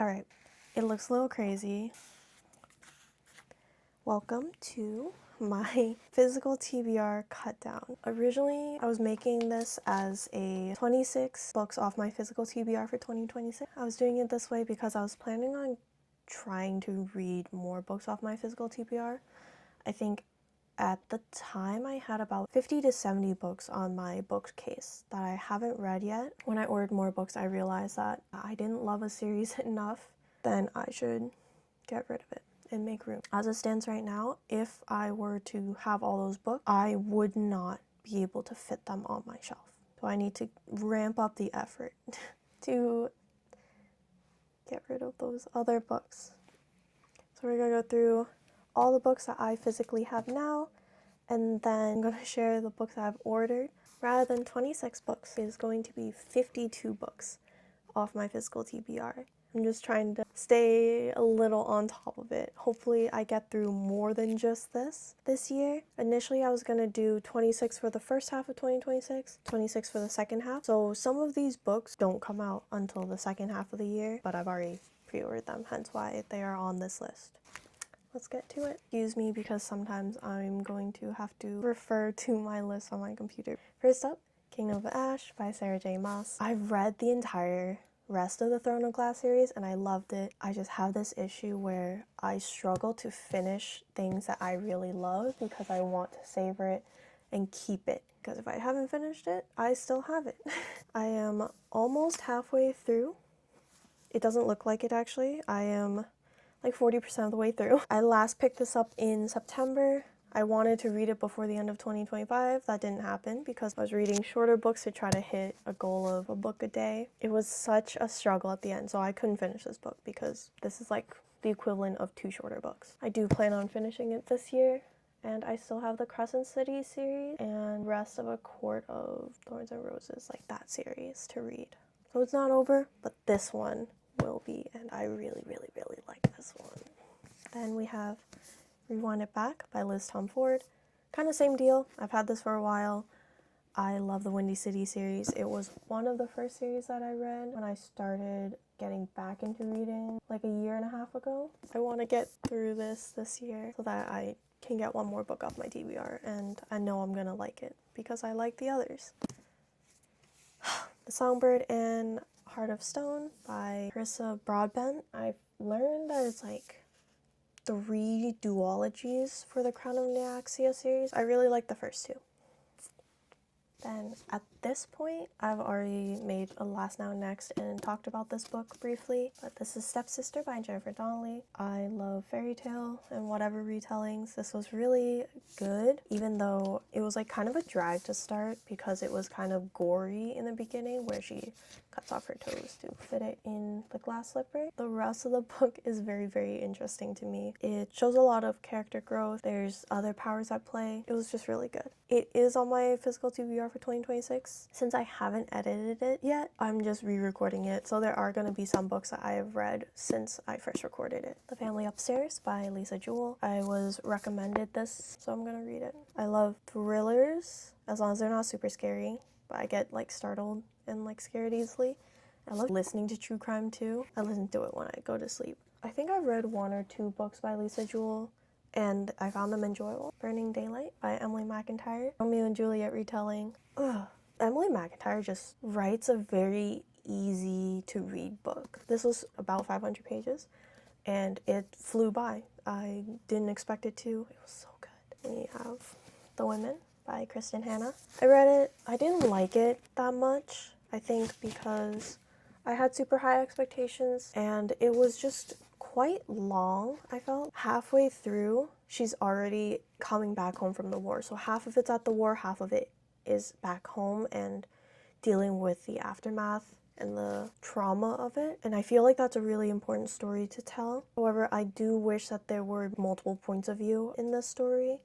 Alright, it looks a little crazy. Welcome to my physical TBR cut down. Originally, I was making this as a 26 books off my physical TBR for 2026. I was doing it this way because I was planning on trying to read more books off my physical TBR. I think at the time I had about 50 to 70 books on my bookcase that I haven't read yet. When I ordered more books, I realized that I didn't love a series enough. Then I should get rid of it and make room. As it stands right now, if I were to have all those books, I would not be able to fit them on my shelf. So I need to ramp up the effort to get rid of those other books. So we're gonna go through all the books that I physically have now, and then I'm gonna share the books I've ordered. Rather than 26 books, it's going to be 52 books off my physical TBR. I'm just trying to stay a little on top of it. Hopefully I get through more than just this year. Initially I was gonna do 26 for the first half of 2026, 26 for the second half. So some of these books don't come out until the second half of the year, but I've already pre-ordered them, hence why they are on this list. Let's get to it. Excuse me because sometimes I'm going to have to refer to my list on my computer. First up, Kingdom of Ash by Sarah J. Maas. I've read the entire rest of the Throne of Glass series and I loved it. I just have this issue where I struggle to finish things that I really love because I want to savor it and keep it. Because if I haven't finished it, I still have it. I am almost halfway through. It doesn't look like it actually. I am like 40% of the way through. I last picked this up in September. I wanted to read it before the end of 2025. That didn't happen because I was reading shorter books to try to hit a goal of a book a day. It was such a struggle at the end, so I couldn't finish this book because this is like the equivalent of 2 shorter books. I do plan on finishing it this year, and I still have the Crescent City series and rest of A Court of Thorns and Roses, like that series to read. So it's not over, but this one will be, and I really, really, really like this one. Then we have Rewind It Back by Liz Tom Ford. Kind of same deal. I've had this for a while. I love the Windy City series. It was one of the first series that I read when I started getting back into reading like a year and a half ago. I want to get through this year so that I can get one more book off my TBR, and I know I'm gonna like it because I like the others. The Songbird and Heart of Stone by Carissa Broadbent. I've learned that it's like 3 duologies for the Crown of Nyaxia series. I really like the first 2. Then at this point, I've already made a Last Now Next and talked about this book briefly, but this is Stepsister by Jennifer Donnelly. I love fairy tale and whatever retellings. This was really good, even though it was like kind of a drag to start because it was kind of gory in the beginning where she cuts off her toes to fit it in the glass slipper. The rest of the book is very, very interesting to me. It shows a lot of character growth. There's other powers at play. It was just really good. It is on my physical TBR for 2026. Since I haven't edited it yet, I'm just re-recording it, so there are going to be some books that I have read since I first recorded it. The Family Upstairs by Lisa Jewell. I was recommended this, so I'm going to read it. I love thrillers, as long as they're not super scary, but I get like startled and like scared easily. I love listening to true crime too. I listen to it when I go to sleep. I think I've read 1 or 2 books by Lisa Jewell, and I found them enjoyable. Burning Daylight by Emily McIntyre. Romeo and Juliet retelling. Ugh. Emily McIntyre just writes a very easy to read book. This was about 500 pages and it flew by. I didn't expect it to. It was so good. We have The Women by Kristen Hanna. I read it. I didn't like it that much. I think because I had super high expectations and it was just quite long. I felt halfway through she's already coming back home from the war, so half of it's at the war, half of it is back home and dealing with the aftermath and the trauma of it, and I feel like that's a really important story to tell. However, I do wish that there were multiple points of view in this story.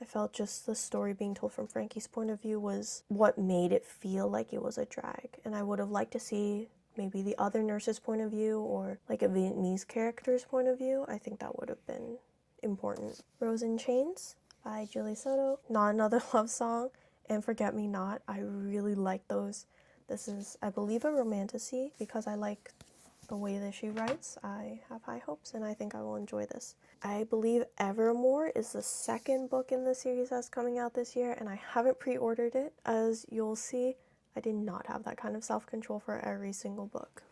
I felt just the story being told from Frankie's point of view was what made it feel like it was a drag, and I would have liked to see maybe the other nurse's point of view or like a Vietnamese character's point of view. I think that would have been important. Rose in Chains by Julie Soto. Not Another Love Song and Forget Me Not. I really like those. This is, I believe, a romantasy because I like the way that she writes, I have high hopes and I think I will enjoy this. I believe Evermore is the second book in the series that's coming out this year, and I haven't pre-ordered it. As you'll see, I did not have that kind of self-control for every single book,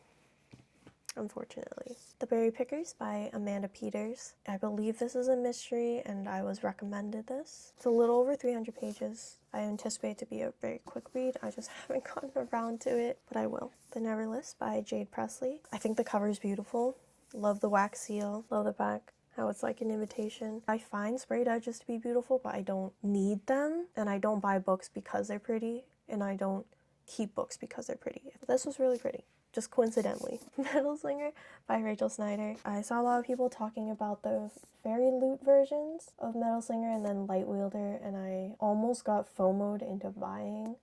unfortunately. The Berry Pickers by Amanda Peters. I believe this is a mystery and I was recommended this. It's a little over 300 pages. I anticipate it to be a very quick read. I just haven't gotten around to it, but I will. The Never List by Jade Presley. I think the cover is beautiful. Love the wax seal. Love the back, how it's like an invitation. I find sprayed edges to be beautiful, but I don't need them, and I don't buy books because they're pretty, and I don't keep books because they're pretty. This was really pretty, just coincidentally. Metal Slinger by Rachel Snyder. I saw a lot of people talking about the fairy loot versions of Metal Slinger and then Light Wielder, and I almost got FOMO'd into buying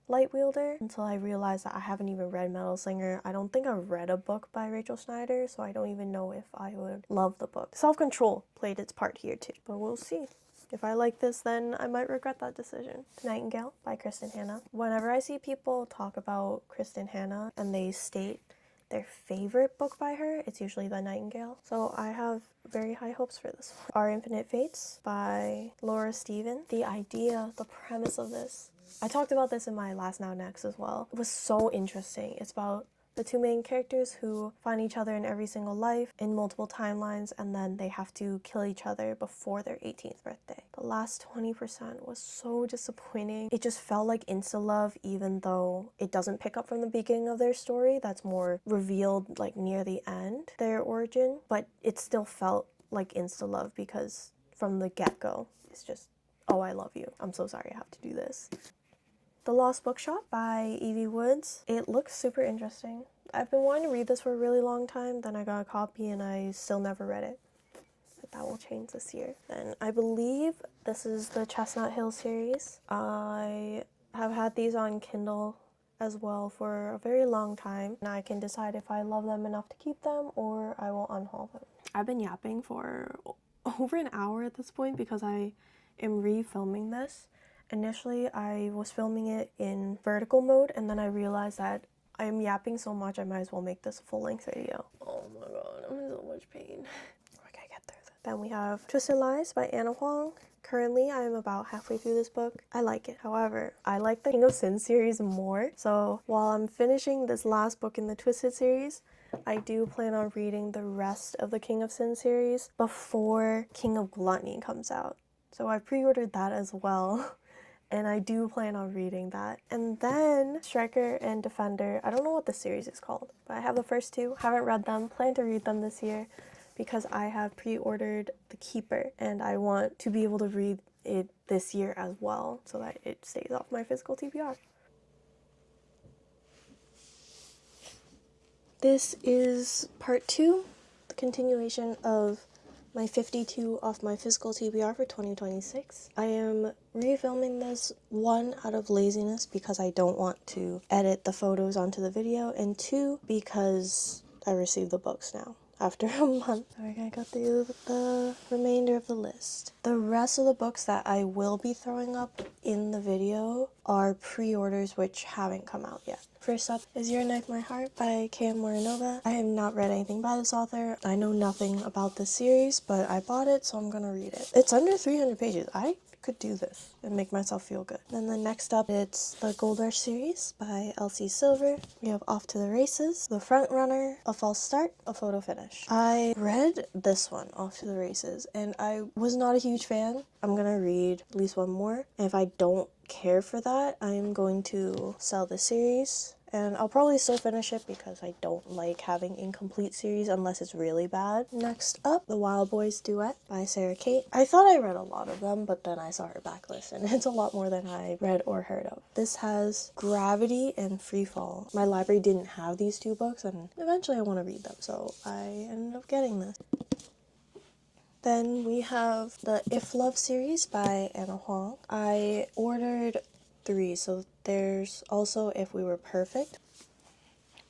Light Wielder until I realized that I haven't even read Metal Slinger. I don't think I've read a book by Rachel Snyder, so I don't even know if I would love the book. Self-control played its part here too, but we'll see. If I like this, then I might regret that decision. Nightingale by Kristen Hanna. Whenever I see people talk about Kristen Hanna and they state their favorite book by her, it's usually The Nightingale. So I have very high hopes for this one. Our Infinite Fates by Laura Stephen. The idea, the premise of this, I talked about this in my Last Now Next as well. It was so interesting. It's about the two main characters who find each other in every single life in multiple timelines, and then they have to kill each other before their 18th birthday. The last 20% was so disappointing. It just felt like insta-love, even though it doesn't pick up from the beginning of their story. That's more revealed like near the end, their origin. But it still felt like insta-love because from the get-go, it's just, oh, I love you. I'm so sorry I have to do this. The Lost Bookshop by Evie Woods. It looks super interesting. I've been wanting to read this for a really long time, then I got a copy and I still never read it. But that will change this year. Then I believe this is the Chestnut Hill series. I have had these on Kindle as well for a very long time, and I can decide if I love them enough to keep them or I will unhaul them. I've been yapping for over an hour at this point because I am re-filming this. Initially, I was filming it in vertical mode, and then I realized that I am yapping so much, I might as well make this a full-length video. Oh my god, I'm in so much pain. Okay, get through this. Then we have Twisted Lies by Anna Huang. Currently, I am about halfway through this book. I like it. However, I like the King of Sin series more. So while I'm finishing this last book in the Twisted series, I do plan on reading the rest of the King of Sin series before King of Gluttony comes out. So I pre-ordered that as well. And I do plan on reading that. And then Striker and Defender, I don't know what the series is called, but I have the first two, haven't read them, plan to read them this year because I have pre-ordered The Keeper and I want to be able to read it this year as well so that it stays off my physical TBR. This is part 2, the continuation of my 52 off my physical TBR for 2026. I am refilming this, 1, out of laziness because I don't want to edit the photos onto the video, and 2, because I received the books now after a month. So we're gonna go through the remainder of the list. The rest of the books that I will be throwing up in the video are pre-orders which haven't come out yet. First up is Your Knife, My Heart by K.M. Morinova. I have not read anything by this author. I know nothing about this series, but I bought it, so I'm gonna read it. It's under 300 pages. I could do this and make myself feel good. Then the next up, it's the Gold Rush series by Elsie Silver. We have Off to the Races, The Front Runner, A False Start, A Photo Finish. I read this one, Off to the Races, and I was not a huge fan. I'm gonna read at least one more, and if I don't care for that, I am going to sell the series. And I'll probably still finish it because I don't like having incomplete series unless it's really bad. Next up, The Wild Boys Duet by Sarah Kate. I thought I read a lot of them, but then I saw her backlist, and it's a lot more than I read or heard of. This has Gravity and Freefall. My library didn't have these two books, and eventually I want to read them, so I ended up getting this. Then we have the If Love series by Anna Huang. I ordered 3, so there's also If We Were Perfect.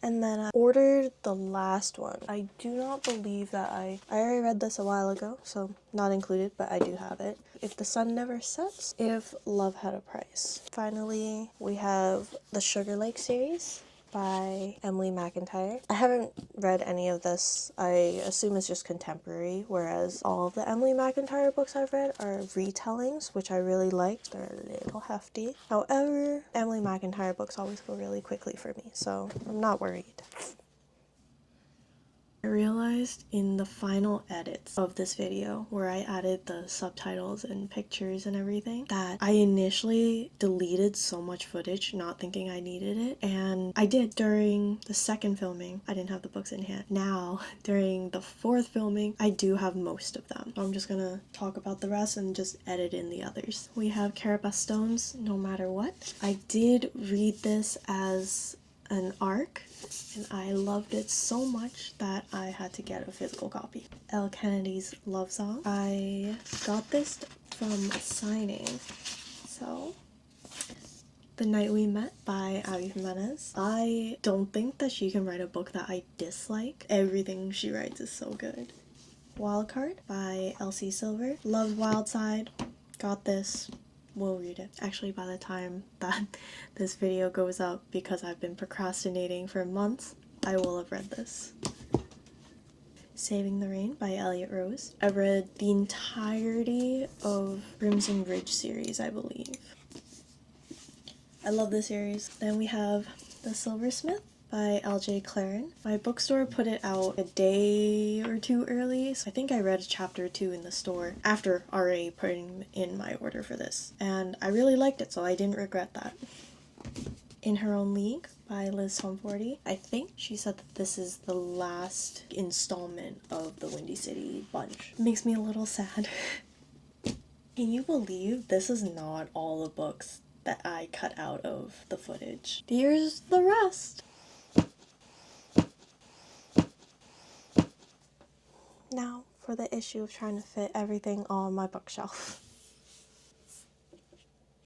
And then I ordered the last one. I do not believe that I already read this a while ago, so not included, but I do have it. If the Sun Never Sets, If Love Had a Price. Finally, we have the Sugar Lake series. by Emily McIntyre. I haven't read any of this. I assume it's just contemporary, whereas all of the Emily McIntyre books I've read are retellings, which I really liked. They're a little hefty. However, Emily McIntyre books always go really quickly for me, so I'm not worried. I realized in the final edits of this video where I added the subtitles and pictures and everything that I initially deleted so much footage not thinking I needed it, and I did during the second filming. I didn't have the books in hand. Now during the fourth filming I do have most of them, so I'm just gonna talk about the rest and just edit in the others. We have Carapace Stones, No Matter What. I did read this as an ARC, and I loved it so much that I had to get a physical copy. Elle Kennedy's Love Song. I got this from a signing. So, The Night We Met by Abby Jimenez. I don't think that she can write a book that I dislike. Everything she writes is so good. Wildcard by Elsie Silver. Love Wildside. Got this. We'll read it. Actually, by the time that this video goes up, because I've been procrastinating for months, I will have read this. Saving the Rain by Elliot Rose. I read the entirety of Crimson Ridge series, I believe. I love this series. Then we have The Silversmith by L.J. Claren. My bookstore put it out a day or two early, so I think I read chapter 2 in the store after already putting in my order for this, and I really liked it, so I didn't regret that. In Her Own League by Liz Humforty. I think she said that this is the last installment of the Windy City bunch. It makes me a little sad. Can you believe this is not all the books that I cut out of the footage? Here's the rest. Now for the issue of trying to fit everything on my bookshelf.